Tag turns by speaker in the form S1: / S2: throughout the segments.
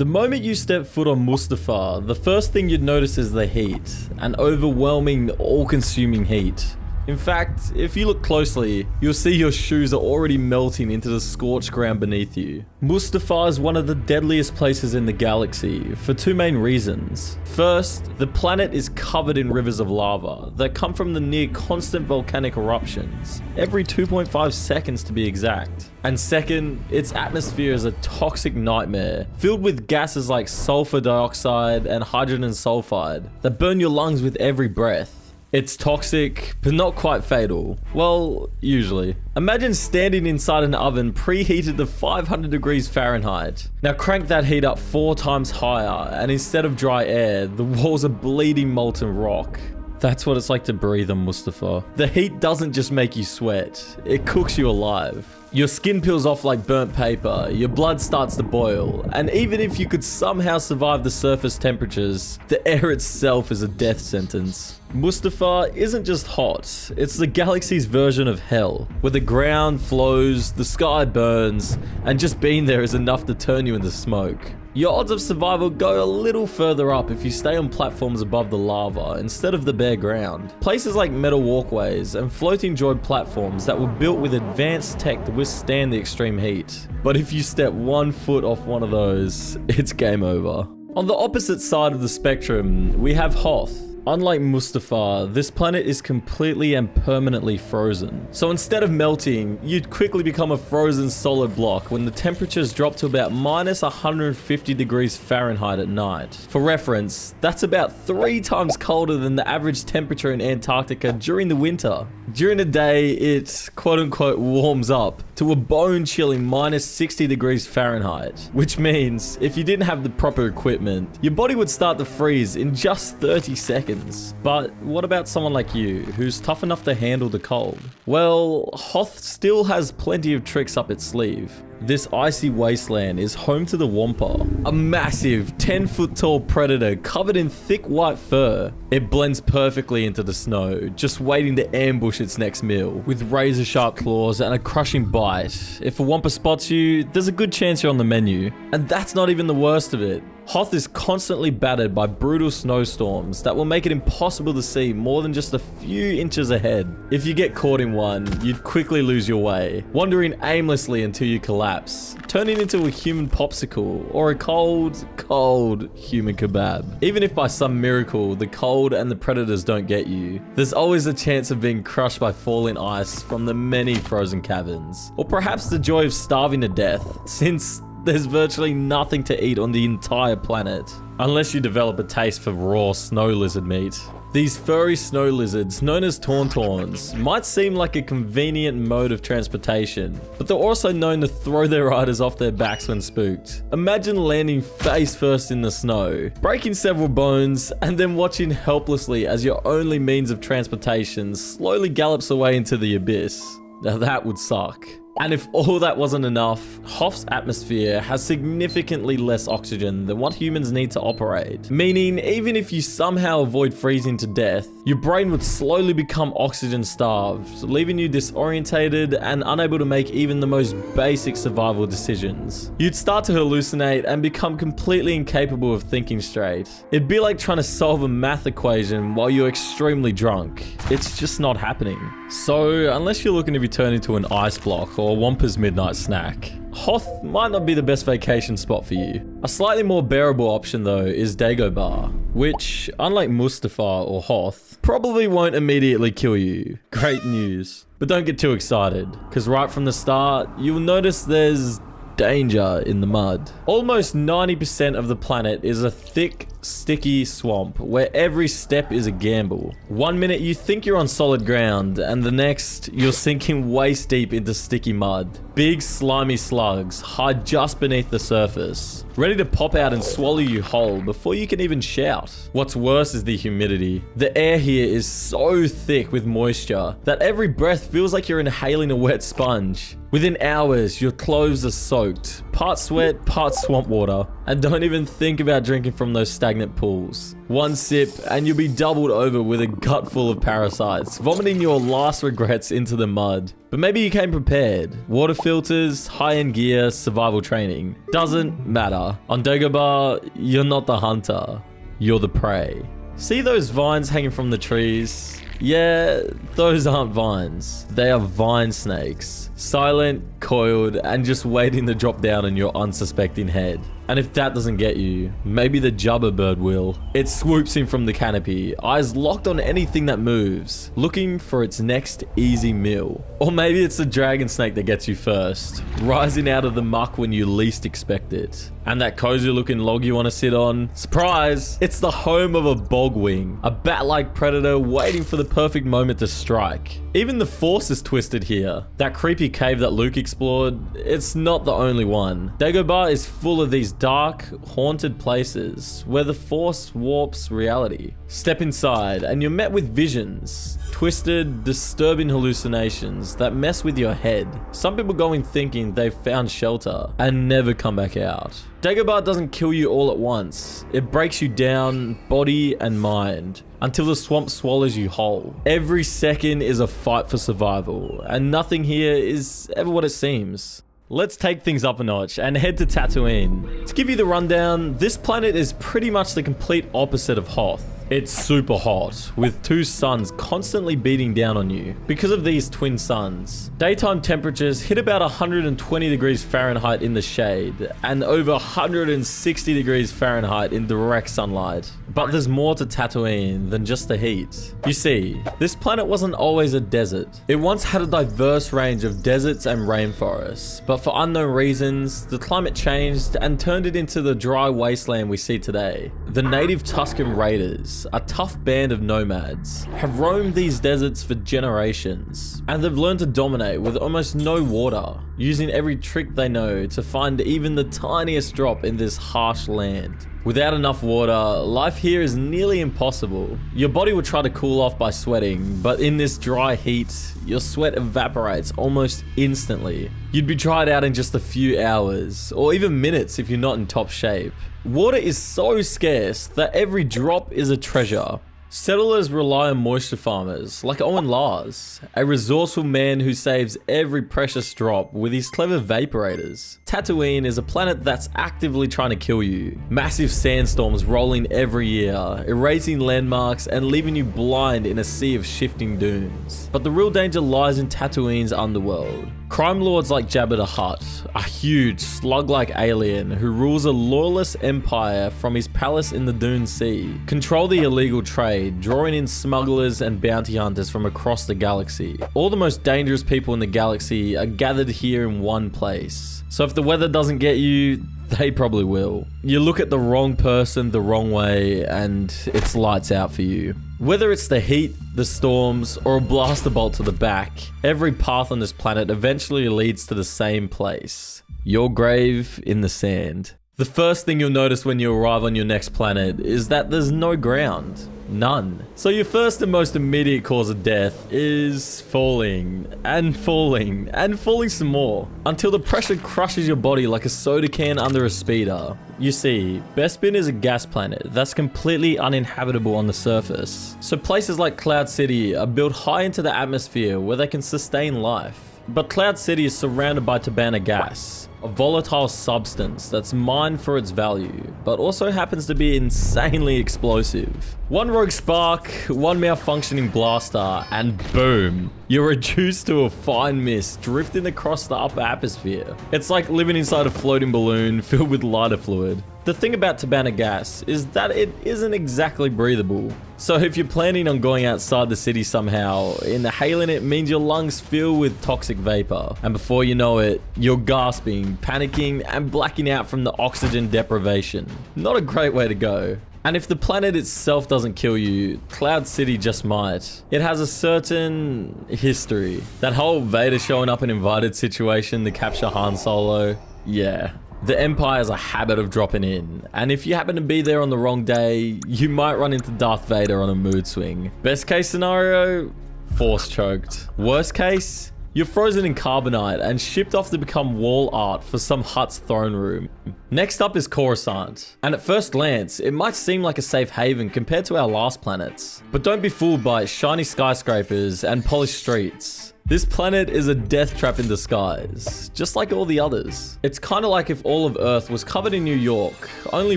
S1: The moment you step foot on Mustafar, the first thing you'd notice is the heat. An overwhelming, all-consuming heat. In fact, if you look closely, you'll see your shoes are already melting into the scorched ground beneath you. Mustafar is one of the deadliest places in the galaxy for two main reasons. First, the planet is covered in rivers of lava that come from the near constant volcanic eruptions, every 2.5 seconds to be exact. And second, its atmosphere is a toxic nightmare, filled with gases like sulfur dioxide and hydrogen sulfide that burn your lungs with every breath. It's toxic, but not quite fatal. Well, usually. Imagine standing inside an oven preheated to 500 degrees Fahrenheit. Now crank that heat up 4 times higher, and instead of dry air, the walls are bleeding molten rock. That's what it's like to breathe on Mustafar. The heat doesn't just make you sweat, it cooks you alive. Your skin peels off like burnt paper, your blood starts to boil, and even if you could somehow survive the surface temperatures, the air itself is a death sentence. Mustafar isn't just hot, it's the galaxy's version of hell, where the ground flows, the sky burns, and just being there is enough to turn you into smoke. Your odds of survival go a little further up if you stay on platforms above the lava instead of the bare ground. Places like metal walkways and floating droid platforms that were built with advanced tech to withstand the extreme heat. But if you step 1 foot off one of those, it's game over. On the opposite side of the spectrum, we have Hoth. Unlike Mustafar, this planet is completely and permanently frozen. So instead of melting, you'd quickly become a frozen solid block when the temperatures drop to about minus 150 degrees Fahrenheit at night. For reference, that's about 3 times colder than the average temperature in Antarctica during the winter. During the day, it quote-unquote warms up to a bone-chilling minus 60 degrees Fahrenheit, which means if you didn't have the proper equipment, your body would start to freeze in just 30 seconds. But what about someone like you, who's tough enough to handle the cold? Well, Hoth still has plenty of tricks up its sleeve. This icy wasteland is home to the Wampa, a massive 10-foot tall predator covered in thick white fur. It blends perfectly into the snow, just waiting to ambush its next meal, with razor-sharp claws and a crushing bite. If a Wampa spots you, there's a good chance you're on the menu. And that's not even the worst of it. Hoth is constantly battered by brutal snowstorms that will make it impossible to see more than just a few inches ahead. If you get caught in one, you'd quickly lose your way, wandering aimlessly until you collapse, turning into a human popsicle or a cold human kebab. Even if by some miracle the cold and the predators don't get you, there's always a chance of being crushed by falling ice from the many frozen caverns. Or perhaps the joy of starving to death, since there's virtually nothing to eat on the entire planet, unless you develop a taste for raw snow lizard meat. These furry snow lizards, known as tauntauns, might seem like a convenient mode of transportation, but they're also known to throw their riders off their backs when spooked. Imagine landing face first in the snow, breaking several bones, and then watching helplessly as your only means of transportation slowly gallops away into the abyss. Now that would suck. And if all that wasn't enough, Hoth's atmosphere has significantly less oxygen than what humans need to operate. Meaning, even if you somehow avoid freezing to death, your brain would slowly become oxygen starved, leaving you disorientated and unable to make even the most basic survival decisions. You'd start to hallucinate and become completely incapable of thinking straight. It'd be like trying to solve a math equation while you're extremely drunk. It's just not happening. So, unless you're looking to be turned into an ice block or Wampa's midnight snack, Hoth might not be the best vacation spot for you. A slightly more bearable option though is Dagobah, which, unlike Mustafar or Hoth, probably won't immediately kill you. Great news. But don't get too excited, because right from the start, you'll notice there's danger in the mud. Almost 90% of the planet is a thick, sticky swamp where every step is a gamble. One minute you think you're on solid ground, and the next you're sinking waist deep into sticky mud. Big slimy slugs hide just beneath the surface, ready to pop out and swallow you whole before you can even shout. What's worse is the humidity. The air here is so thick with moisture that every breath feels like you're inhaling a wet sponge. Within hours, your clothes are soaked, part sweat, part swamp water. And don't even think about drinking from those stagnant stagnant pools. One sip and you'll be doubled over with a gut full of parasites, vomiting your last regrets into the mud. But maybe you came prepared. Water filters, high-end gear, survival training. Doesn't matter. On Dagobah, you're not the hunter. You're the prey. See those vines hanging from the trees? Yeah, those aren't vines. They are vine snakes. Silent, coiled, and just waiting to drop down on your unsuspecting head. And if that doesn't get you, maybe the Jabba bird will. It swoops in from the canopy, eyes locked on anything that moves, looking for its next easy meal. Or maybe it's the dragon snake that gets you first, rising out of the muck when you least expect it. And that cozy looking log you want to sit on? Surprise! It's the home of a bogwing, a bat-like predator waiting for the perfect moment to strike. Even the Force is twisted here. That creepy cave that Luke explored, it's not the only one. Dagobah is full of these dark, haunted places where the Force warps reality. Step inside and you're met with visions, twisted, disturbing hallucinations that mess with your head. Some people go in thinking they've found shelter and never come back out. Dagobah doesn't kill you all at once. It breaks you down, body and mind, until the swamp swallows you whole. Every second is a fight for survival, and nothing here is ever what it seems. Let's take things up a notch and head to Tatooine. To give you the rundown, this planet is pretty much the complete opposite of Hoth. It's super hot, with two suns constantly beating down on you. Because of these twin suns, daytime temperatures hit about 120 degrees Fahrenheit in the shade, and over 160 degrees Fahrenheit in direct sunlight. But there's more to Tatooine than just the heat. You see, this planet wasn't always a desert. It once had a diverse range of deserts and rainforests, but for unknown reasons, the climate changed and turned it into the dry wasteland we see today. The native Tusken Raiders, a tough band of nomads, have roamed these deserts for generations, and they've learned to dominate with almost no water, using every trick they know to find even the tiniest drop in this harsh land. Without enough water, life here is nearly impossible. Your body will try to cool off by sweating, but in this dry heat, your sweat evaporates almost instantly. You'd be dried out in just a few hours, or even minutes if you're not in top shape. Water is so scarce that every drop is a treasure. Settlers rely on moisture farmers, like Owen Lars, a resourceful man who saves every precious drop with his clever vaporators. Tatooine is a planet that's actively trying to kill you. Massive sandstorms rolling every year, erasing landmarks and leaving you blind in a sea of shifting dunes. But the real danger lies in Tatooine's underworld. Crime lords like Jabba the Hutt, a huge, slug-like alien who rules a lawless empire from his palace in the Dune Sea, control the illegal trade, drawing in smugglers and bounty hunters from across the galaxy. All the most dangerous people in the galaxy are gathered here in one place. So if the weather doesn't get you, they probably will. You look at the wrong person the wrong way and it's lights out for you. Whether it's the heat, the storms, or a blaster bolt to the back, every path on this planet eventually leads to the same place. Your grave in the sand. The first thing you'll notice when you arrive on your next planet is that there's no ground. None. So your first and most immediate cause of death is falling, and falling, and falling some more, until the pressure crushes your body like a soda can under a speeder. You see, Bespin is a gas planet that's completely uninhabitable on the surface. So places like Cloud City are built high into the atmosphere where they can sustain life. But Cloud City is surrounded by Tabana gas, a volatile substance that's mined for its value, but also happens to be insanely explosive. One rogue spark, one malfunctioning blaster, and boom, you're reduced to a fine mist drifting across the upper atmosphere. It's like living inside a floating balloon filled with lighter fluid. The thing about Tabana gas is that it isn't exactly breathable. So if you're planning on going outside the city somehow, inhaling it means your lungs fill with toxic vapor. And before you know it, you're gasping, panicking, and blacking out from the oxygen deprivation. Not a great way to go. And if the planet itself doesn't kill you, Cloud City just might. It has a certain history. That whole Vader showing up in invited situation to capture Han Solo, yeah. The Empire has a habit of dropping in, and if you happen to be there on the wrong day, you might run into Darth Vader on a mood swing. Best case scenario, force choked. Worst case, You're frozen in carbonite and shipped off to become wall art for some Hutt's throne room. Next up is Coruscant, and at first glance, it might seem like a safe haven compared to our last planets. But don't be fooled by its shiny skyscrapers and polished streets. This planet is a death trap in disguise, just like all the others. It's kinda like if all of Earth was covered in New York, only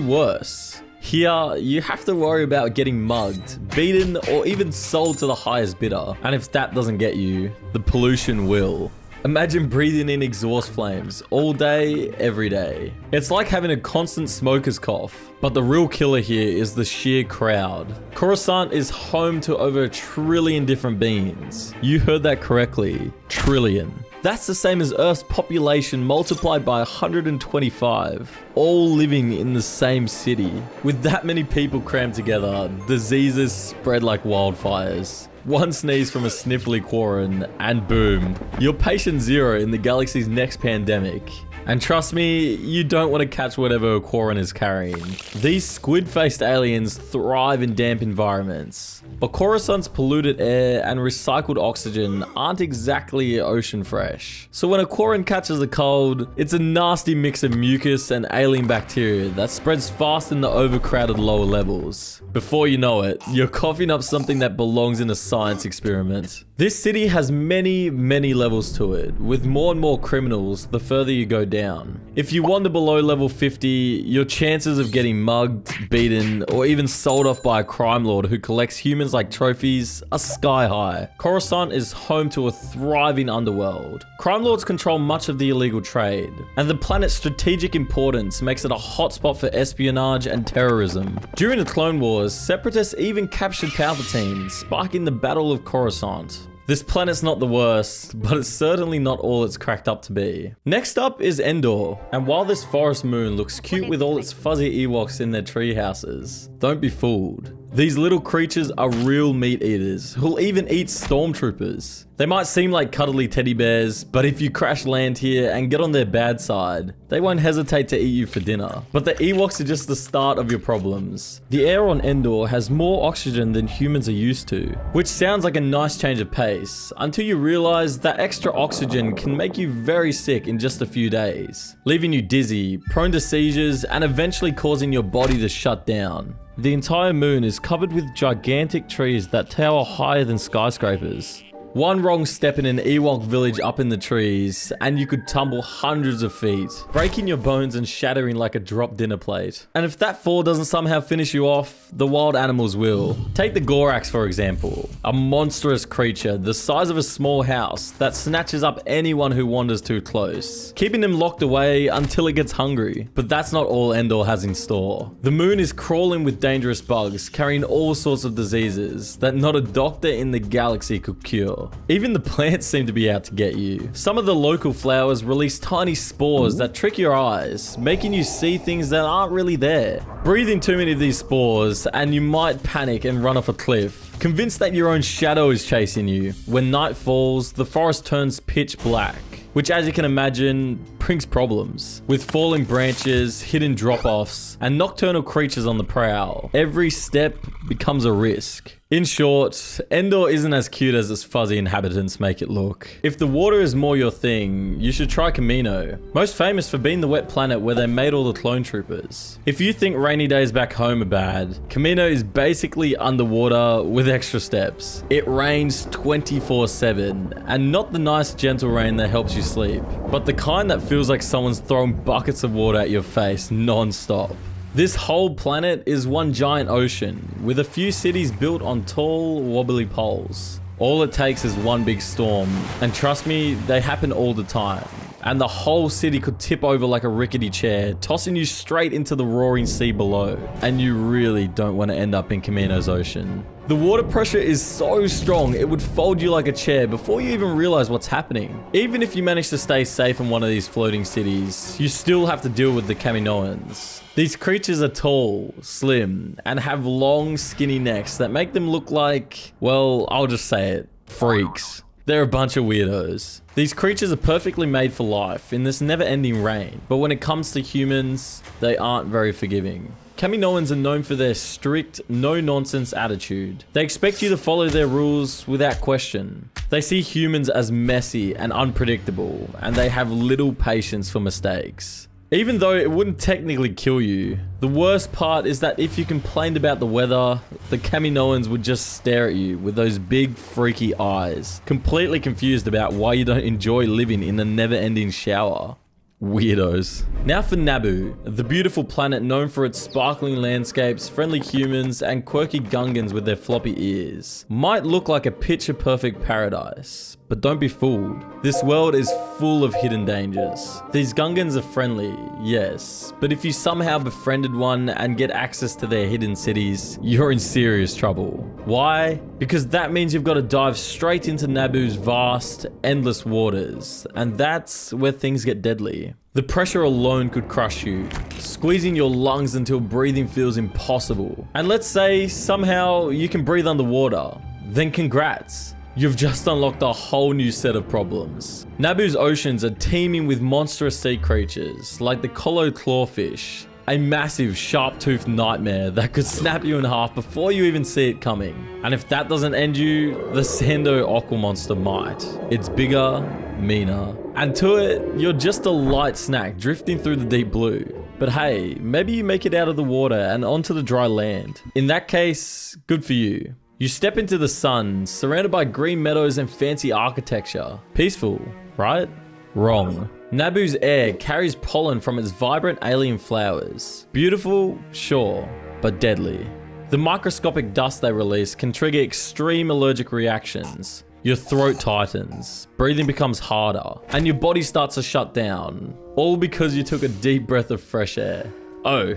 S1: worse. Here, you have to worry about getting mugged, beaten, or even sold to the highest bidder. And if that doesn't get you, the pollution will. Imagine breathing in exhaust flames all day, every day. It's like having a constant smoker's cough. But the real killer here is the sheer crowd. Coruscant is home to over 1 trillion different beings. You heard that correctly, trillion. That's the same as Earth's population multiplied by 125, all living in the same city. With that many people crammed together, diseases spread like wildfires. One sneeze from a sniffly Quarren, and boom, you're patient zero in the galaxy's next pandemic. And trust me, you don't want to catch whatever a Quarren is carrying. These squid-faced aliens thrive in damp environments, but Coruscant's polluted air and recycled oxygen aren't exactly ocean fresh. So when a Quarren catches a cold, it's a nasty mix of mucus and alien bacteria that spreads fast in the overcrowded lower levels. Before you know it, you're coughing up something that belongs in a science experiment. This city has many levels to it, with more and more criminals the further you go down. If you wander below level 50, your chances of getting mugged, beaten, or even sold off by a crime lord who collects humans like trophies are sky high. Coruscant is home to a thriving underworld. Crime lords control much of the illegal trade, and the planet's strategic importance makes it a hotspot for espionage and terrorism. During the Clone Wars, Separatists even captured Palpatine, sparking the Battle of Coruscant. This planet's not the worst, but it's certainly not all it's cracked up to be. Next up is Endor, and while this forest moon looks cute with all its fuzzy Ewoks in their tree houses, don't be fooled. These little creatures are real meat eaters who'll even eat stormtroopers. They might seem like cuddly teddy bears, but if you crash land here and get on their bad side, they won't hesitate to eat you for dinner. But the Ewoks are just the start of your problems. The air on Endor has more oxygen than humans are used to, which sounds like a nice change of pace, until you realize that extra oxygen can make you very sick in just a few days, leaving you dizzy, prone to seizures, and eventually causing your body to shut down. The entire moon is covered with gigantic trees that tower higher than skyscrapers. One wrong step in an Ewok village up in the trees, and you could tumble hundreds of feet, breaking your bones and shattering like a dropped dinner plate. And if that fall doesn't somehow finish you off, the wild animals will. Take the Gorax for example, a monstrous creature the size of a small house that snatches up anyone who wanders too close, keeping them locked away until it gets hungry. But that's not all Endor has in store. The moon is crawling with dangerous bugs, carrying all sorts of diseases that not a doctor in the galaxy could cure. Even the plants seem to be out to get you. Some of the local flowers release tiny spores that trick your eyes, making you see things that aren't really there. Breathe in too many of these spores and you might panic and run off a cliff, convinced that your own shadow is chasing you. When night falls, the forest turns pitch black, which, as you can imagine, brings problems. With falling branches, hidden drop-offs, and nocturnal creatures on the prowl, every step becomes a risk. In short, Endor isn't as cute as its fuzzy inhabitants make it look. If the water is more your thing, you should try Kamino, most famous for being the wet planet where they made all the clone troopers. If you think rainy days back home are bad, Kamino is basically underwater with extra steps. It rains 24/7, and not the nice gentle rain that helps you sleep, but the kind that feels like someone's throwing buckets of water at your face non-stop. This whole planet is one giant ocean, with a few cities built on tall, wobbly poles. All it takes is one big storm, and trust me, they happen all the time. And the whole city could tip over like a rickety chair, tossing you straight into the roaring sea below. And you really don't want to end up in Kamino's ocean. The water pressure is so strong, it would fold you like a chair before you even realize what's happening. Even if you manage to stay safe in one of these floating cities, you still have to deal with the Kaminoans. These creatures are tall, slim, and have long, skinny necks that make them look like, well, I'll just say it, freaks. They're a bunch of weirdos. These creatures are perfectly made for life in this never-ending rain, but when it comes to humans, they aren't very forgiving. Kaminoans are known for their strict, no-nonsense attitude. They expect you to follow their rules without question. They see humans as messy and unpredictable, and they have little patience for mistakes. Even though it wouldn't technically kill you, the worst part is that if you complained about the weather, the Kaminoans would just stare at you with those big freaky eyes, completely confused about why you don't enjoy living in the never-ending shower. Weirdos. Now for Naboo, the beautiful planet known for its sparkling landscapes, friendly humans, and quirky Gungans with their floppy ears. Might look like a picture-perfect paradise, but don't be fooled. This world is full of hidden dangers. These Gungans are friendly, yes, but if you somehow befriended one and get access to their hidden cities, you're in serious trouble. Why? Because that means you've got to dive straight into Naboo's vast, endless waters, and that's where things get deadly. The pressure alone could crush you, squeezing your lungs until breathing feels impossible. And let's say somehow you can breathe underwater, then congrats. You've just unlocked a whole new set of problems. Naboo's oceans are teeming with monstrous sea creatures, like the Colo clawfish, a massive sharp-toothed nightmare that could snap you in half before you even see it coming. And if that doesn't end you, the Sando aqua monster might. It's bigger, meaner, and to it, you're just a light snack drifting through the deep blue. But hey, maybe you make it out of the water and onto the dry land. In that case, good for you. You step into the sun, surrounded by green meadows and fancy architecture. Peaceful, right? Wrong. Naboo's air carries pollen from its vibrant alien flowers. Beautiful, sure, but deadly. The microscopic dust they release can trigger extreme allergic reactions. Your throat tightens, breathing becomes harder, and your body starts to shut down. All because you took a deep breath of fresh air. Oh,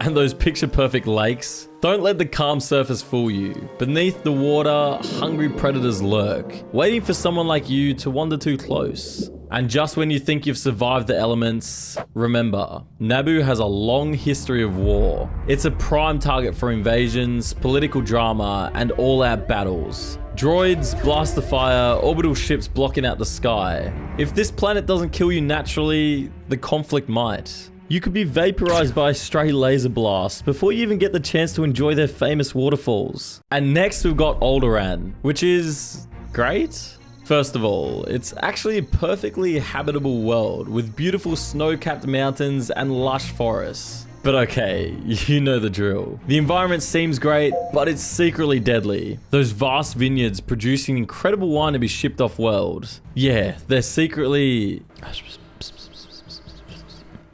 S1: and those picture-perfect lakes? Don't let the calm surface fool you. Beneath the water, hungry predators lurk, waiting for someone like you to wander too close. And just when you think you've survived the elements, remember, Naboo has a long history of war. It's a prime target for invasions, political drama, and all-out battles. Droids, blaster fire, orbital ships blocking out the sky. If this planet doesn't kill you naturally, the conflict might. You could be vaporized by a stray laser blast before you even get the chance to enjoy their famous waterfalls. And next we've got Alderaan, which is great. First of all, it's actually a perfectly habitable world with beautiful snow-capped mountains and lush forests. But okay, you know the drill. The environment seems great, but it's secretly deadly. Those vast vineyards producing incredible wine to be shipped off-world. Yeah, they're secretly...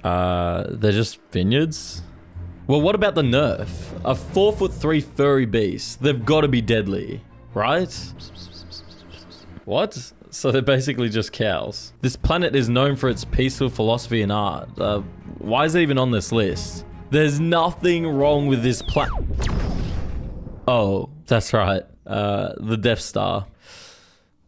S1: they're just vineyards? Well, what about the Nerf? A 4'3" furry beast. They've got to be deadly, right? What? So they're basically just cows. This planet is known for its peaceful philosophy and art. Why is it even on this list? There's nothing wrong with this planet. Oh, that's right. The Death Star.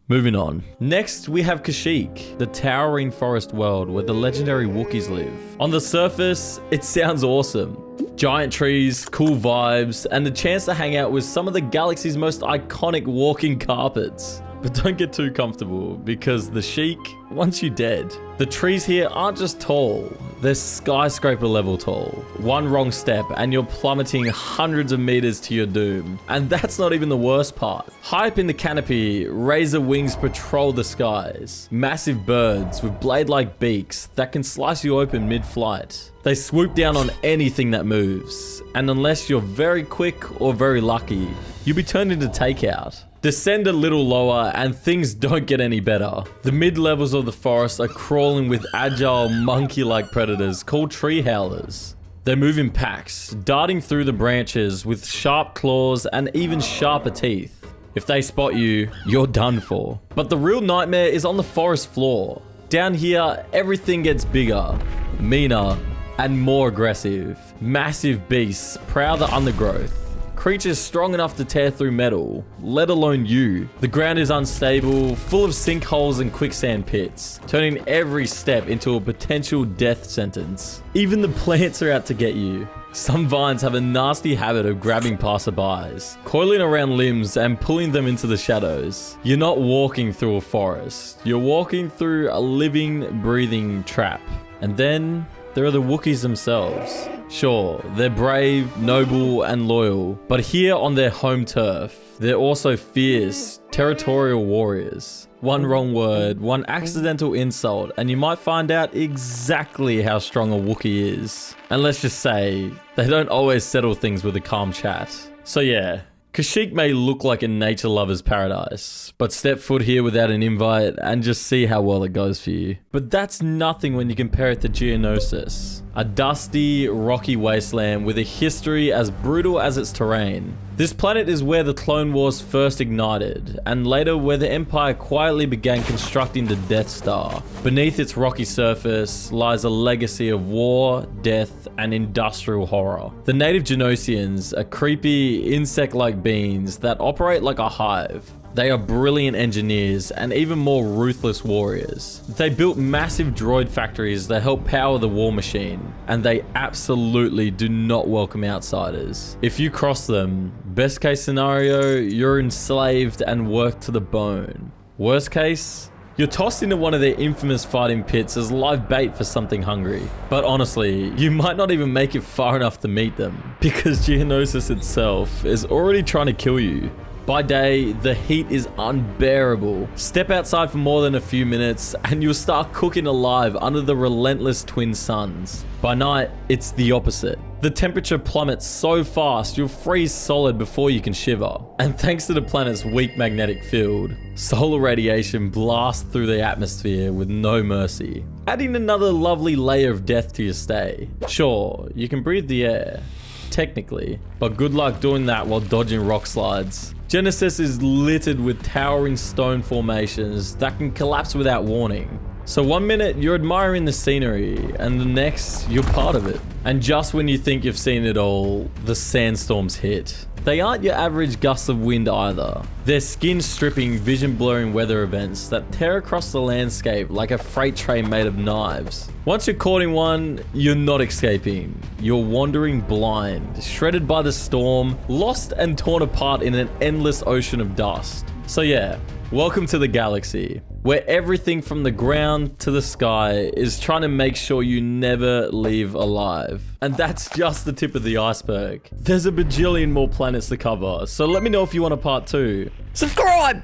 S1: Moving on. Next, we have Kashyyyk, the towering forest world where the legendary Wookiees live. On the surface, it sounds awesome. Giant trees, cool vibes, and the chance to hang out with some of the galaxy's most iconic walking carpets. But don't get too comfortable, because the Sheik wants you dead. The trees here aren't just tall, they're skyscraper level tall. One wrong step and you're plummeting hundreds of meters to your doom. And that's not even the worst part. High up in the canopy, razor wings patrol the skies. Massive birds with blade-like beaks that can slice you open mid-flight. They swoop down on anything that moves. And unless you're very quick or very lucky, you'll be turned into takeout. Descend a little lower and things don't get any better. The mid-levels of the forest are crawling with agile, monkey-like predators called tree howlers. They move in packs, darting through the branches with sharp claws and even sharper teeth. If they spot you, you're done for. But the real nightmare is on the forest floor. Down here, everything gets bigger, meaner, and more aggressive. Massive beasts prowl the undergrowth. Creatures strong enough to tear through metal, let alone you. The ground is unstable, full of sinkholes and quicksand pits, turning every step into a potential death sentence. Even the plants are out to get you. Some vines have a nasty habit of grabbing passerbys, coiling around limbs and pulling them into the shadows. You're not walking through a forest, you're walking through a living, breathing trap. And then there are the Wookiees themselves. Sure, they're brave, noble, and loyal, but here on their home turf, they're also fierce, territorial warriors. One wrong word, one accidental insult, and you might find out exactly how strong a Wookiee is. And let's just say, they don't always settle things with a calm chat. So yeah, Kashyyyk may look like a nature lover's paradise, but step foot here without an invite and just see how well it goes for you. But that's nothing when you compare it to Geonosis, a dusty, rocky wasteland with a history as brutal as its terrain. This planet is where the Clone Wars first ignited, and later where the Empire quietly began constructing the Death Star. Beneath its rocky surface lies a legacy of war, death, and industrial horror. The native Genosians are creepy, insect-like beings that operate like a hive. They are brilliant engineers and even more ruthless warriors. They built massive droid factories that help power the war machine, and they absolutely do not welcome outsiders. If you cross them, best case scenario, you're enslaved and worked to the bone. Worst case, you're tossed into one of their infamous fighting pits as live bait for something hungry. But honestly, you might not even make it far enough to meet them, because Geonosis itself is already trying to kill you. By day, the heat is unbearable. Step outside for more than a few minutes and you'll start cooking alive under the relentless twin suns. By night, it's the opposite. The temperature plummets so fast you'll freeze solid before you can shiver. And thanks to the planet's weak magnetic field, solar radiation blasts through the atmosphere with no mercy, adding another lovely layer of death to your stay. Sure, you can breathe the air, technically, but good luck doing that while dodging rock slides. Geonosis is littered with towering stone formations that can collapse without warning. So one minute you're admiring the scenery and the next you're part of it. And just when you think you've seen it all, the sandstorms hit. They aren't your average gusts of wind either. They're skin-stripping, vision-blurring weather events that tear across the landscape like a freight train made of knives. Once you're caught in one, you're not escaping. You're wandering blind, shredded by the storm, lost and torn apart in an endless ocean of dust. So yeah, welcome to the galaxy, where everything from the ground to the sky is trying to make sure you never leave alive. And that's just the tip of the iceberg. There's a bajillion more planets to cover, so let me know if you want a part 2. Subscribe!